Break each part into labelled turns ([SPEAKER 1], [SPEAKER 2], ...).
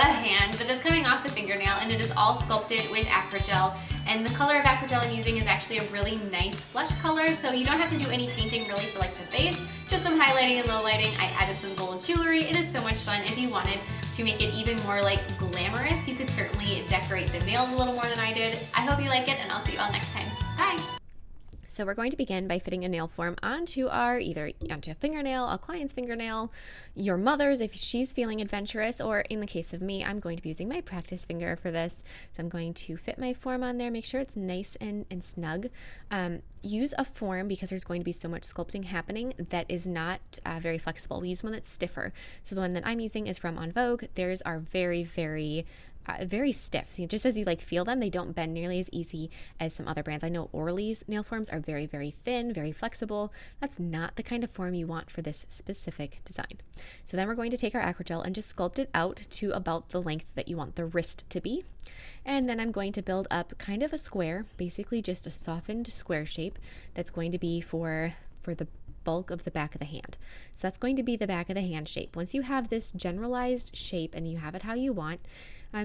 [SPEAKER 1] a hand that is coming off the fingernail, and it is all sculpted with Acrogel. And the color of Acrogel I'm using is actually a really nice flesh color, so you don't have to do any painting really for like the face, just some highlighting and low lighting. I added some gold jewelry. It is so much fun. If you wanted to make it even more like glamorous, you could certainly decorate the nails a little more than I did. I hope you like it, and I'll see you all next time. Bye!
[SPEAKER 2] So we're going to begin by fitting a nail form onto onto a fingernail, a client's fingernail, your mother's if she's feeling adventurous, or in the case of me, I'm going to be using my practice finger for this. So I'm going to fit my form on there, make sure it's nice and snug. Use a form because there's going to be so much sculpting happening that is not very flexible. We use one that's stiffer. So the one that I'm using is from On Vogue. Theirs are very, very stiff. Just as you like feel them, they don't bend nearly as easy as some other brands. I know Orly's nail forms are very, very thin, very flexible. That's not the kind of form you want for this specific design. So then we're going to take our Acrogel and just sculpt it out to about the length that you want the wrist to be. And then I'm going to build up kind of a square, basically just a softened square shape that's going to be for the bulk of the back of the hand. So that's going to be the back of the hand shape. Once you have this generalized shape and you have it how you want,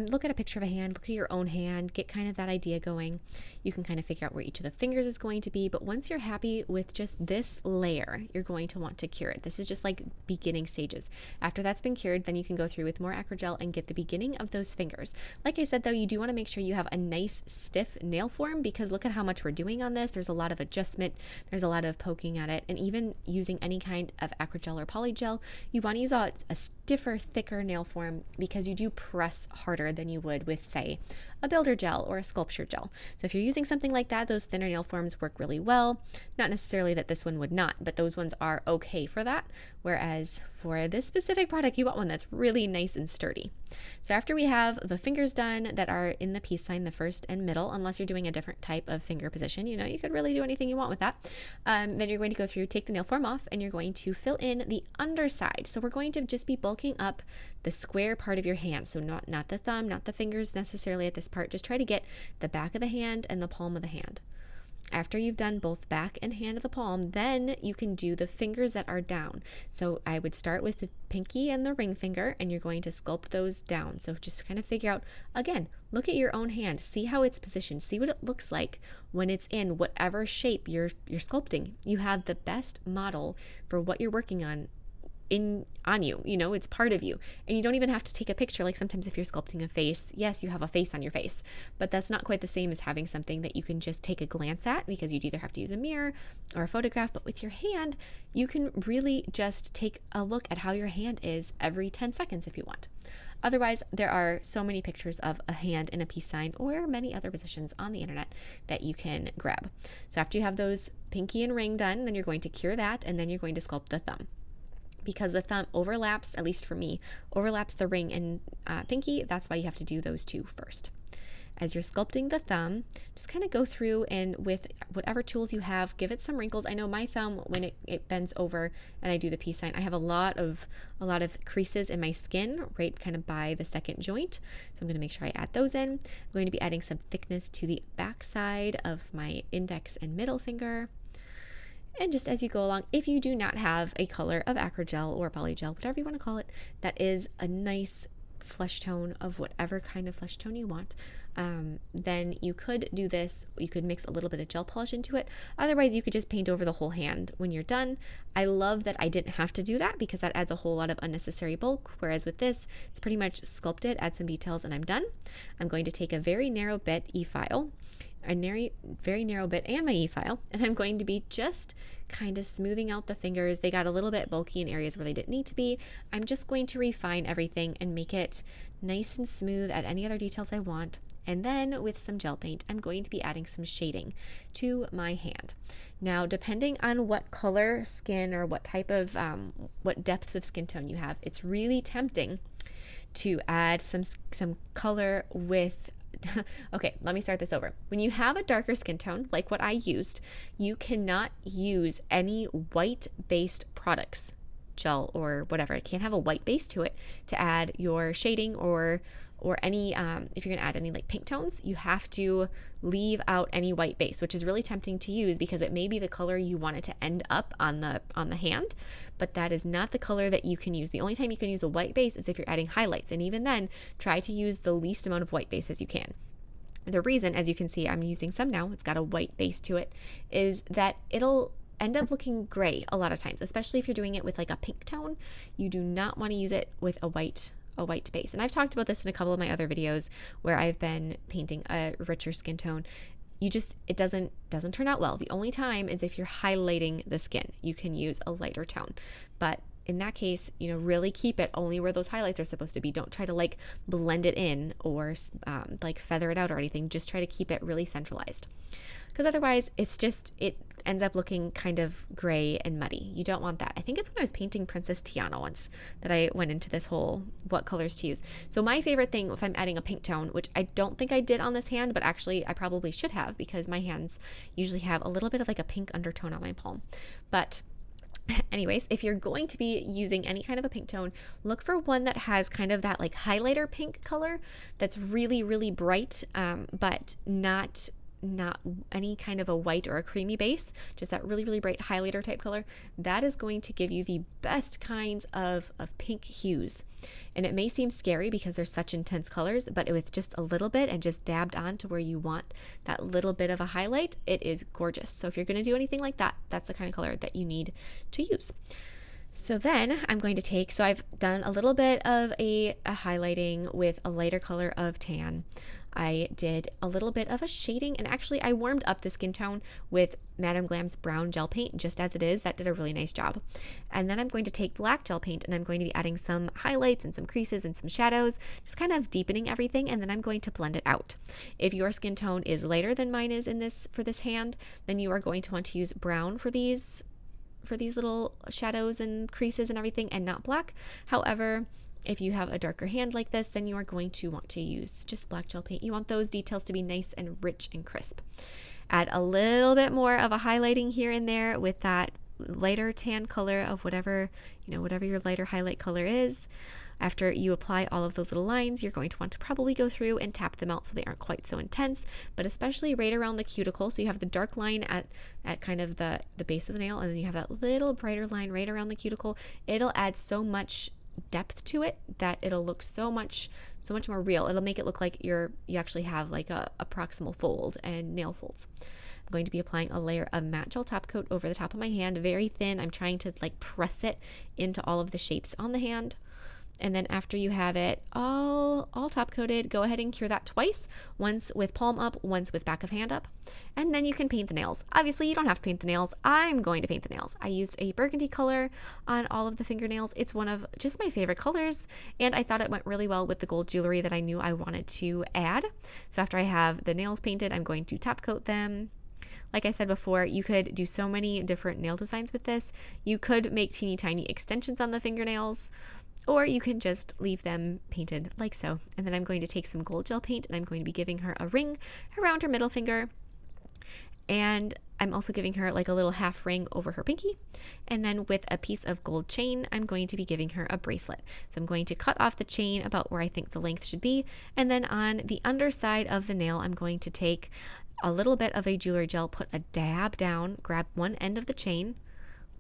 [SPEAKER 2] look at a picture of a hand, look at your own hand, get kind of that idea going. You can kind of figure out where each of the fingers is going to be, but once you're happy with just this layer, you're going to want to cure it. This is just like beginning stages. After that's been cured, then you can go through with more Acrogel and get the beginning of those fingers. Like I said though, you do want to make sure you have a nice stiff nail form, because look at how much we're doing on this. There's a lot of adjustment, there's a lot of poking at it, and even using any kind of Acrogel or Polygel, you want to use a stiffer, thicker nail form because you do press harder than you would with, say, a builder gel or a sculpture gel. So if you're using something like that, those thinner nail forms work really well. Not necessarily that this one would not, but those ones are okay for that. Whereas for this specific product, you want one that's really nice and sturdy. So after we have the fingers done that are in the peace sign, the first and middle, unless you're doing a different type of finger position, you could really do anything you want with that. Then you're going to go through, take the nail form off, and you're going to fill in the underside. So we're going to just be bulking up the square part of your hand. So not the thumb, not the fingers necessarily at this part. Just try to get the back of the hand and the palm of the hand. After you've done both back and hand of the palm, then you can do the fingers that are down. So I would start with the pinky and the ring finger, and you're going to sculpt those down. So just kind of figure out, again, look at your own hand, see how it's positioned, see what it looks like when it's in whatever shape you're sculpting. You have the best model for what you're working on on you, it's part of you, and you don't even have to take a picture. Like sometimes if you're sculpting a face, yes, you have a face on your face, but that's not quite the same as having something that you can just take a glance at, because you'd either have to use a mirror or a photograph. But with your hand, you can really just take a look at how your hand is every 10 seconds if you want. Otherwise, there are so many pictures of a hand in a peace sign or many other positions on the internet that you can grab. So after you have those pinky and ring done, then you're going to cure that, and then you're going to sculpt the thumb. Because the thumb overlaps, at least for me, overlaps the ring and pinky. That's why you have to do those two first. As you're sculpting the thumb, just kind of go through and with whatever tools you have, give it some wrinkles. I know my thumb, when it bends over and I do the peace sign, I have a lot of creases in my skin right kind of by the second joint. So I'm going to make sure I add those in. I'm going to be adding some thickness to the back side of my index and middle finger. And just as you go along, if you do not have a color of Acrogel or Polygel, whatever you want to call it, that is a nice flesh tone of whatever kind of flesh tone you want, then you could do this. You could mix a little bit of gel polish into it. Otherwise, you could just paint over the whole hand when you're done. I love that I didn't have to do that because that adds a whole lot of unnecessary bulk, whereas with this, it's pretty much sculpt it, add some details, and I'm done. I'm going to take a very narrow bit e-file, very narrow bit and my e-file, and I'm going to be just kind of smoothing out the fingers. They got a little bit bulky in areas where they didn't need to be. I'm just going to refine everything and make it nice and smooth, add any other details I want. And then with some gel paint, I'm going to be adding some shading to my hand. Now, depending on what color skin or what type of, what depths of skin tone you have, it's really tempting to add some color with okay, let me start this over. When you have a darker skin tone, like what I used, you cannot use any white-based products, gel or whatever. It can't have a white base to it to add your shading or or any, if you're gonna add any like pink tones, you have to leave out any white base, which is really tempting to use because it may be the color you want it to end up on the hand, but that is not the color that you can use. The only time you can use a white base is if you're adding highlights, and even then, try to use the least amount of white base as you can. The reason, as you can see, I'm using some now, it's got a white base to it, is that it'll end up looking gray a lot of times, especially if you're doing it with like a pink tone. You do not want to use it with a white base. And I've talked about this in a couple of my other videos where I've been painting a richer skin tone. It doesn't turn out well. The only time is if you're highlighting the skin. You can use a lighter tone. But in that case, really keep it only where those highlights are supposed to be. Don't try to like blend it in or like feather it out or anything. Just try to keep it really centralized. Because otherwise it ends up looking kind of gray and muddy. You don't want that. I think it's when I was painting Princess Tiana once that I went into this whole what colors to use. So my favorite thing, if I'm adding a pink tone, which I don't think I did on this hand, but actually I probably should have because my hands usually have a little bit of like a pink undertone on my palm. But anyways, if you're going to be using any kind of a pink tone, look for one that has kind of that like highlighter pink color that's really, really bright, but not any kind of a white or a creamy base, just that really, really bright highlighter type color. That is going to give you the best kinds of pink hues. And it may seem scary because they're such intense colors, but with just a little bit and just dabbed on to where you want that little bit of a highlight, it is gorgeous. So if you're going to do anything like that, that's the kind of color that you need to use. So then I'm going to take, so I've done a little bit of a highlighting with a lighter color of tan. I did a little bit of a shading, and actually I warmed up the skin tone with Madame Glam's brown gel paint just as it is. That did a really nice job. And then I'm going to take black gel paint and I'm going to be adding some highlights and some creases and some shadows, just kind of deepening everything, and then I'm going to blend it out. If your skin tone is lighter than mine is for this hand, then you are going to want to use brown for these little shadows and creases and everything, and not black. However, if you have a darker hand like this, then you are going to want to use just black gel paint. You want those details to be nice and rich and crisp. Add a little bit more of a highlighting here and there with that lighter tan color of whatever your lighter highlight color is. After you apply all of those little lines, you're going to want to probably go through and tap them out so they aren't quite so intense, but especially right around the cuticle. So you have the dark line at kind of the base of the nail, and then you have that little brighter line right around the cuticle. It'll add so much depth to it that it'll look so much more real. It'll make it look like you actually have like a proximal fold and nail folds. I'm going to be applying a layer of matte gel top coat over the top of my hand, very thin. I'm trying to like press it into all of the shapes on the hand. And then after you have it all top coated, go ahead and cure that twice, once with palm up, once with back of hand up, and then you can paint the nails. Obviously, you don't have to paint the nails. I'm going to paint the nails. I used a burgundy color on all of the fingernails. It's one of just my favorite colors, and I thought it went really well with the gold jewelry that I knew I wanted to add. So after I have the nails painted, I'm going to top coat them. Like I said before, you could do so many different nail designs with this. You could make teeny tiny extensions on the fingernails, or you can just leave them painted like so. And then I'm going to take some gold gel paint and I'm going to be giving her a ring around her middle finger. And I'm also giving her like a little half ring over her pinky. And then with a piece of gold chain, I'm going to be giving her a bracelet. So I'm going to cut off the chain about where I think the length should be. And then on the underside of the nail, I'm going to take a little bit of a jewelry gel, put a dab down, grab one end of the chain,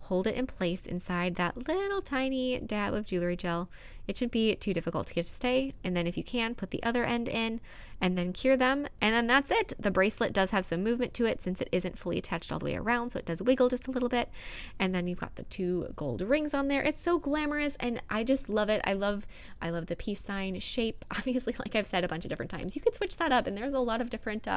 [SPEAKER 2] hold it in place inside that little tiny dab of jewelry gel. It shouldn't be too difficult to get to stay. And then if you can, put the other end in and then cure them. And then that's it. The bracelet does have some movement to it since it isn't fully attached all the way around, so it does wiggle just a little bit. And then you've got the two gold rings on there. It's so glamorous and I just love it. I love the peace sign shape. Obviously, like I've said a bunch of different times, you could switch that up, and there's a lot of different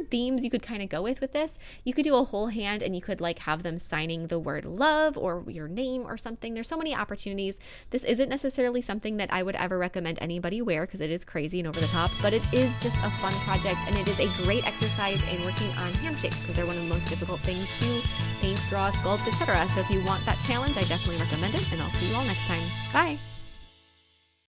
[SPEAKER 2] themes you could kind of go with this. You could do a whole hand and you could like have them signing the word love or your name or something. There's so many opportunities. This isn't necessarily something that I would ever recommend anybody wear because it is crazy and over the top, but it is just a fun project, and it is a great exercise in working on hand shapes because they're one of the most difficult things to paint, draw, sculpt, etc. So if you want that challenge, I definitely recommend it, and I'll see you all next time. Bye!